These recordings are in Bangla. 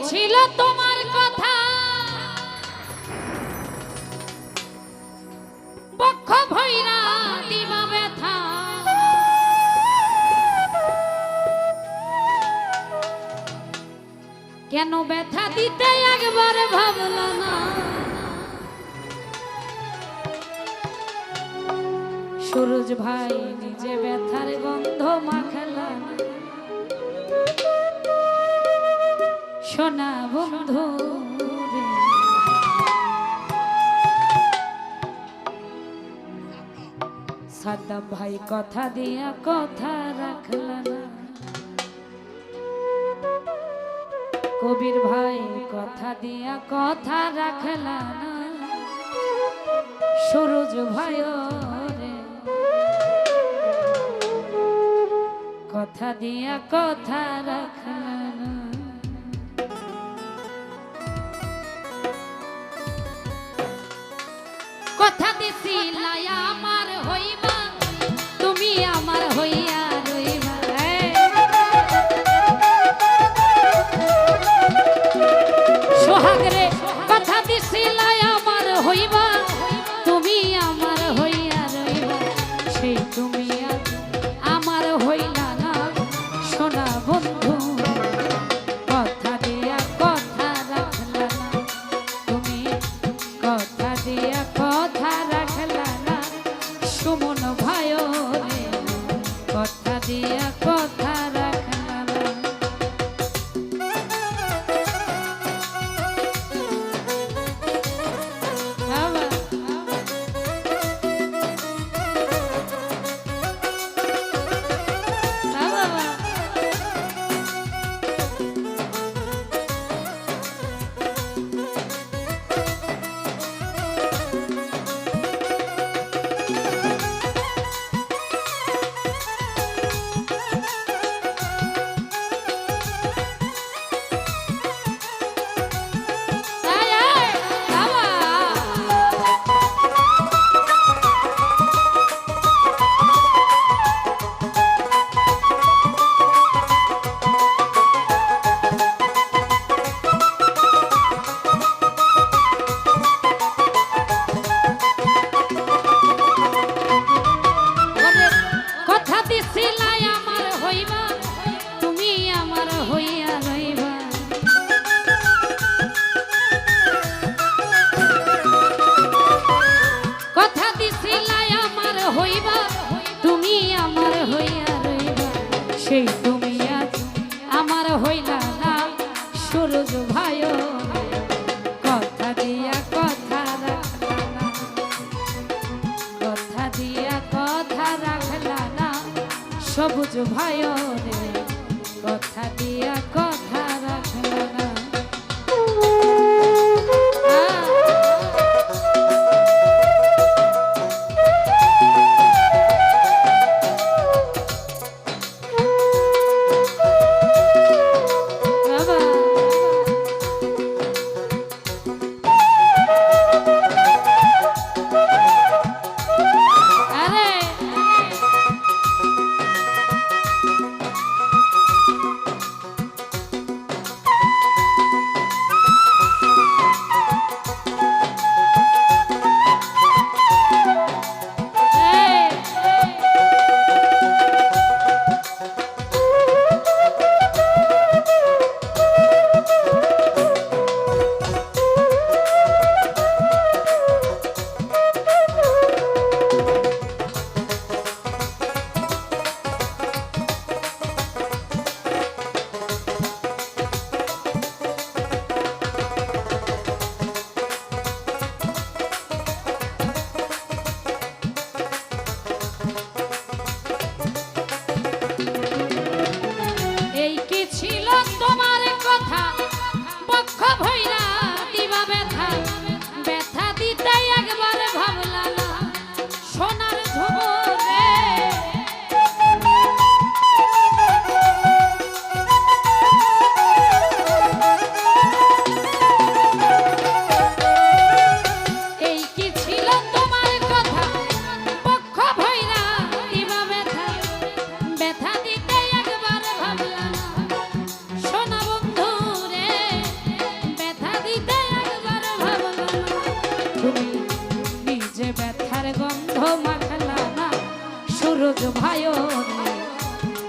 ছিল তোমার কথা বক্ষ ভৈরা দিবা ব্যথা কেন ব্যথা দিতে একবার ভাবল না সুরজ ভাই নিজে ব্যথার গন্ধ মাখলা সোনা বন্ধু রে সাদ্দাম ভাই কথা দিয়া কথা রাখলা না কবির ভাই কথা দিয়া কথা রাখলা না সুরজ ভাই রে কথা দিয়া কথা রাখলা না কথা দিছিলাই আমার হইবা তুমি আমার হইয়া রইবা সোহাগ রে কথা দিছিলাই আমার হইবা তুমি আমার হইয়া রইবা সেই তুমি আমার হইলা না সোনা বন্ধু কথা দিয়া কথা রাখলা না তুমি কথা দিয়া কথা রাখলা না সুমন ভাই রে কথা দিয়া কথা রাখলা না বাবা বাবা কথা দিছিলাই আমার হইবা তুমি আমার হইয়া রইবা কথা দিছিলাই আমার হইবা তুমি আমার হইয়া রইবা সেই তুমি আজ আমার হইলা না সুরজ ভাই কথা দিয়া কথা রাখলা না কথা দিয়া কথা রাখলা না সবুজ ভাই রে কথা দিয়া কথা রাখলা না বাবা আরে সবুজ ভাই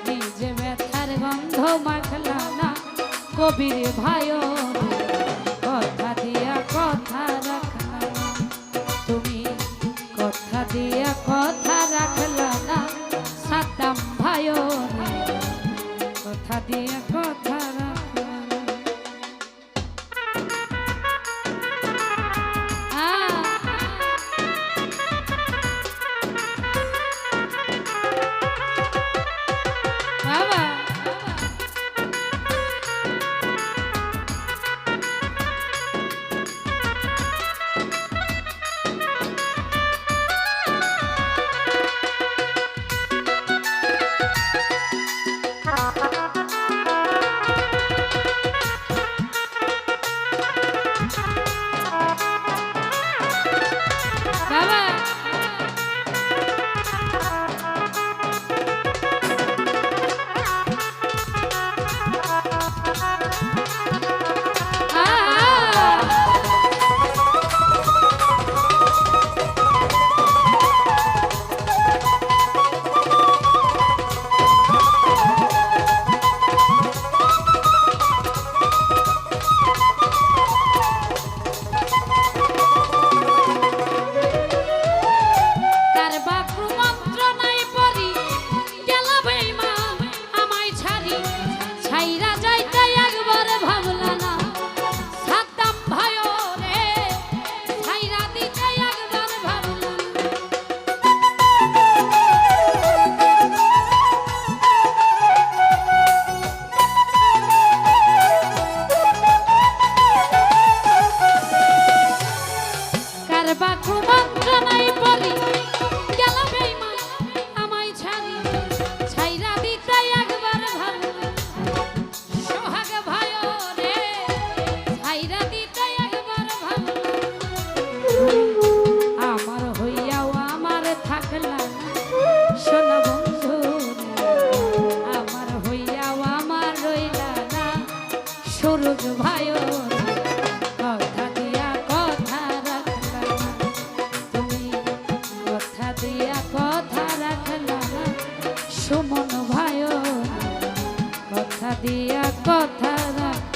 নিজে ব্যথার গন্ধ মাখলা না কবির ভাই কথা দিয়া কথা রাখলা না তুমি কথা দিয়া কথা রাখলা না সাদ্দাম ভাই কথা দিয়া কথা রাখলা না বাবা সূরজ ভাই কথা দিয়া কথা রাখলা না তুমি কথা দিয়া কথা রাখলা না সুমন ভাই কথা দিয়া কথা রাখলা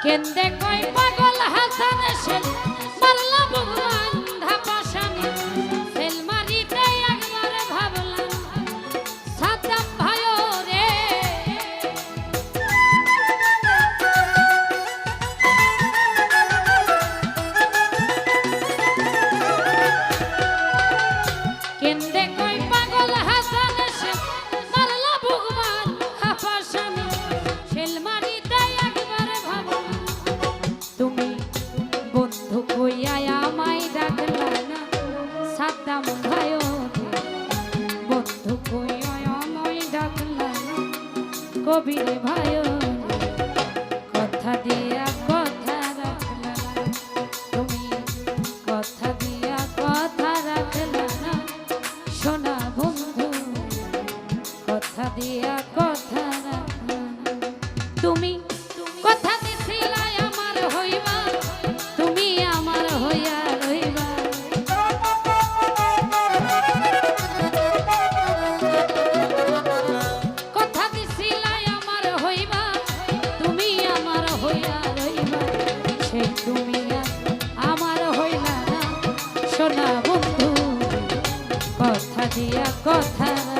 কেন্দে কই পাগল হাসান সেল মারলা ভগবান ধাপাসানি সেল মারিতে একবার ভাবলাম সাদ্দাম ভাই রে কেন্দে কই পাগল হাসান সেল মারলা ভগবান ধাপাসানি সেল মারিতে তুমি বন্ধু কইয়া আমায় ডাকলা না সাদ্দাম ভাই বন্ধু কইয়া আমায় ডাকলা না কবির ভাই কথা দিয়া কথা রাখলা না তুমি কথা দিয়া কথা রাখলা না সোনা বন্ধু কথা দিয়া কথা রাখলা না তুমি কথা দিছিলা আমার হইবা কথা দিয়া কথা